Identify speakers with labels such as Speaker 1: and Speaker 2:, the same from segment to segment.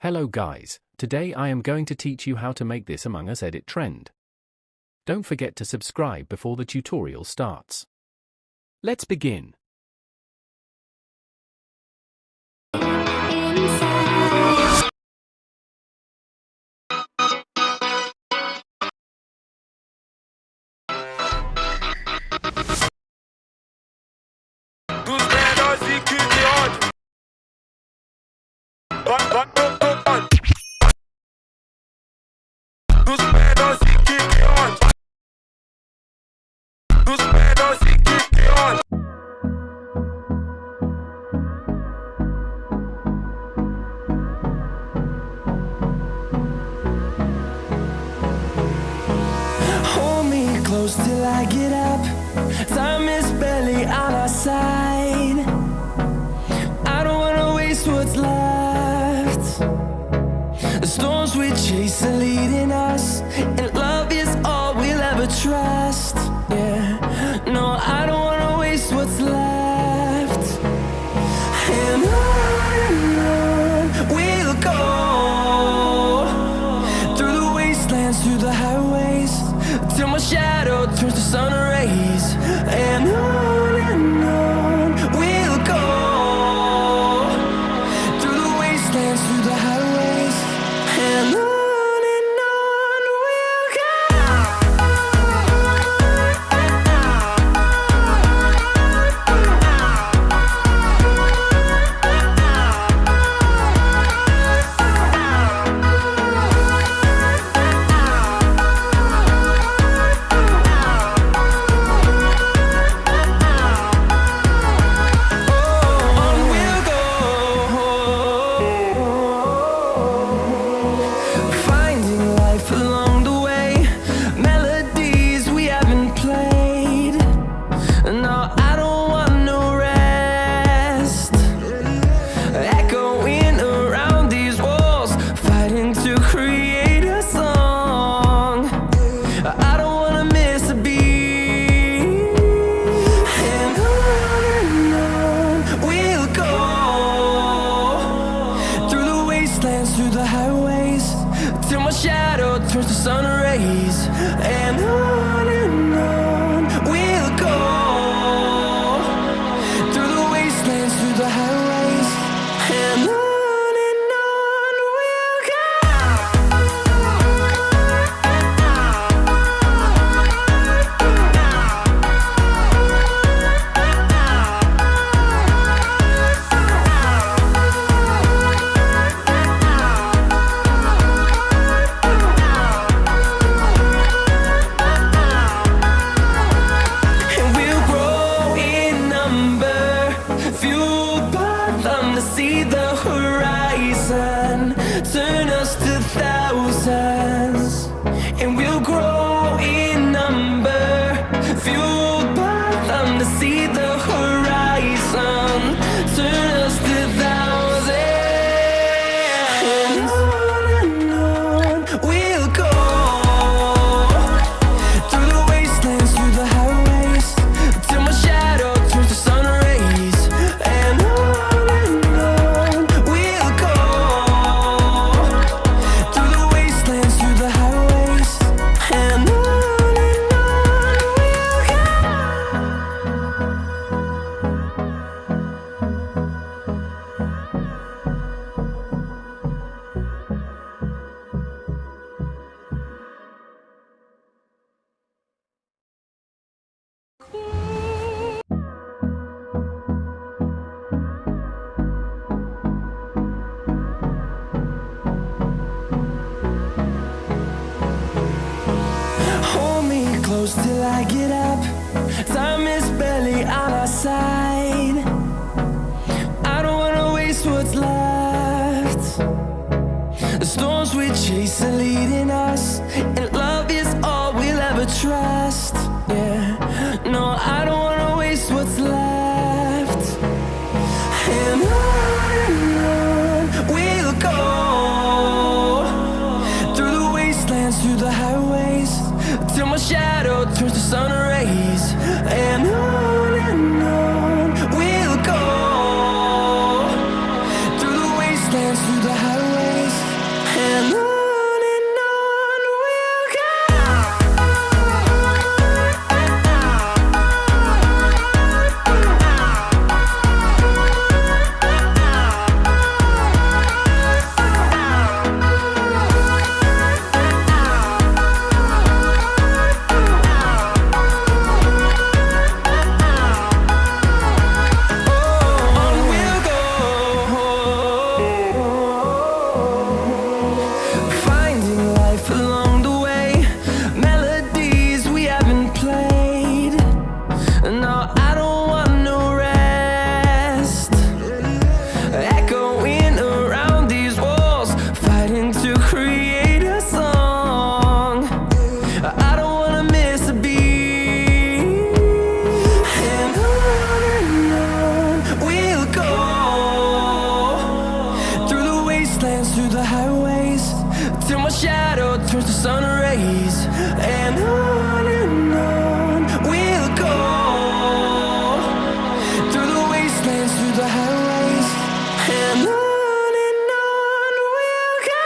Speaker 1: Hello guys, today I am going to teach you how to make this Among Us edit trend. Don't forget to subscribe before the tutorial starts. Let's begin.
Speaker 2: Hold me close till I get up. Time is barely on our side. I don't wanna waste what's left. The storms we chase are leading us, and love is all we'll ever trust. Yeah, no, I don't wanna waste what's left. And on we'll go, through the wastelands, through the highways, till my shadow turns to sun rays. And on we'll go, through the wastelands, through the highways, and on we'll go. Finding life along the way, melodies we haven't played. No, I don't want no rest. Echoing around these walls, fighting to create a song. I don't wanna miss a beat. And on we'll go, through the wastelands, through the highways, till my shadow turns to sun rays. And on we'll go, through the wastelands, through the highways, and on we'll go. And we'll grow in number, fueled by them to see the horizon, turn us to thousands. And we'll grow in number, fueled by them to see the horizon, turn us to thousands. And on we'll go, through the wastelands, through the highways, till my shadow turns to sun rays. And on we'll go, through the wastelands, through the highways, and on we'll go. Hold me close till I get up. Time is barely on our side. I don't wanna waste what's left. The storms we chase are leading us, and love is all we'll ever trust. Yeah, no, I don't wanna waste what's left. And on we'll go, through the wastelands, through the highways, till my shadow turns to sun rays. And on we'll go, through the wastelands, through the highways, highways, till my shadow turns to sun rays. And on we'll go, through the wastelands, through the highways. And on we'll go.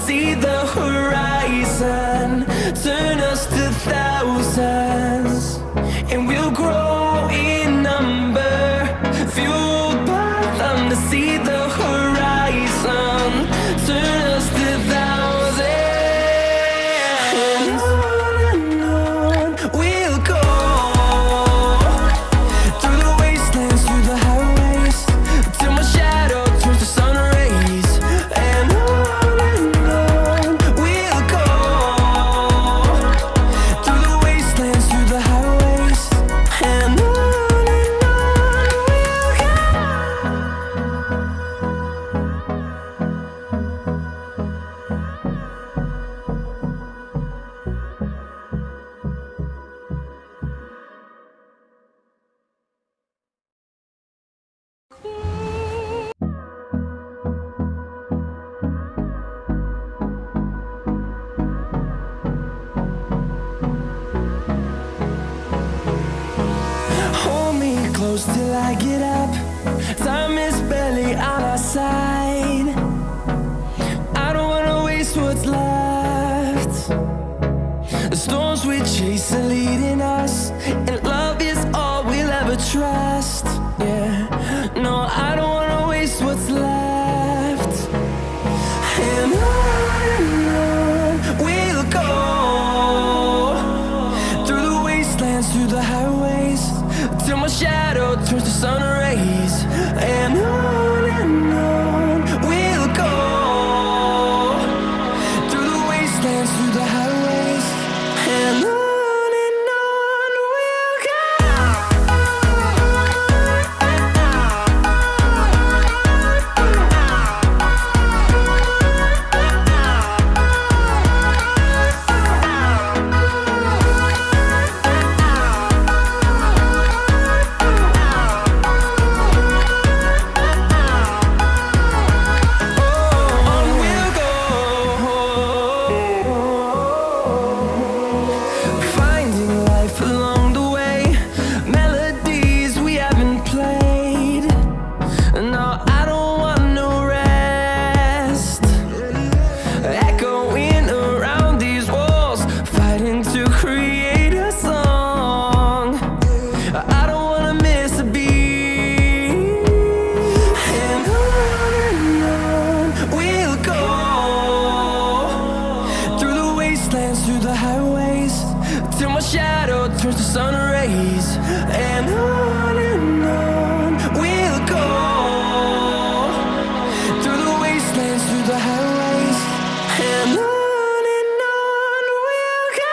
Speaker 2: See the horizon turn us to thousands, and we'll grow in number, fueled by them to see the horizon turn us to thousands. And on we'll go, through the wastelands, through the highways, till my shadow turns to sun rays. And close till I get up. Time is barely on our side. I don't wanna waste what's left. The storms we chase are leading us, and love is all we'll ever trust. Yeah, no, I don't wanna waste what's left. And on we'll go, through the wastelands, through the highways, till my shadow turns to sun rays. And on we'll go, through the wastelands, through the highways. And on we'll go. Through the highways, till my shadow turns to sun rays. And on we'll go, through the wastelands, through the highways. And on we'll go.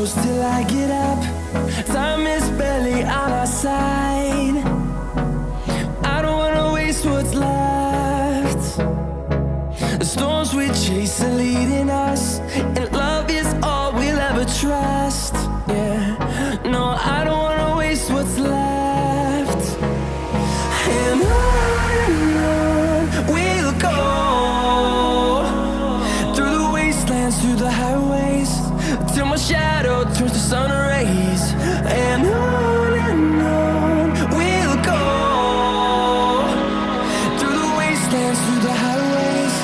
Speaker 2: close till I get up. Time is barely on our side. I don't wanna waste what's left. The storms we chase are leading us, and love is all we'll ever trust. Yeah, no, I don't wanna waste what's left. And on we'll go, through the wastelands, through the highways, till my shadow turns to sun rays. And on we'll go, through the wastelands, through the highways,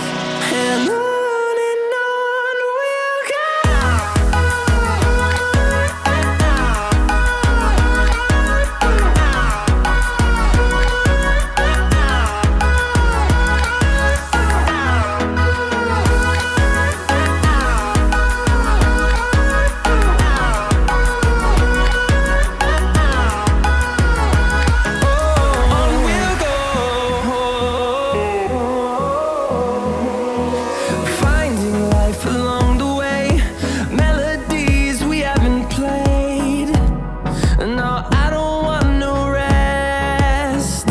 Speaker 2: and on we'll go. On we'll go, finding life along the way, melodies we haven't played. No, I don't want no rest,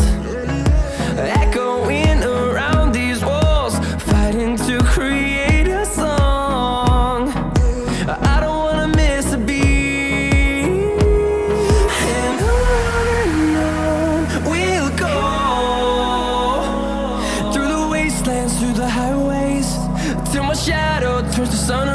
Speaker 2: echoing around these walls, fighting to create a song. I don't wanna miss a beat. And on we'll go, through the wastelands, through the highways, till my shadow turns to sun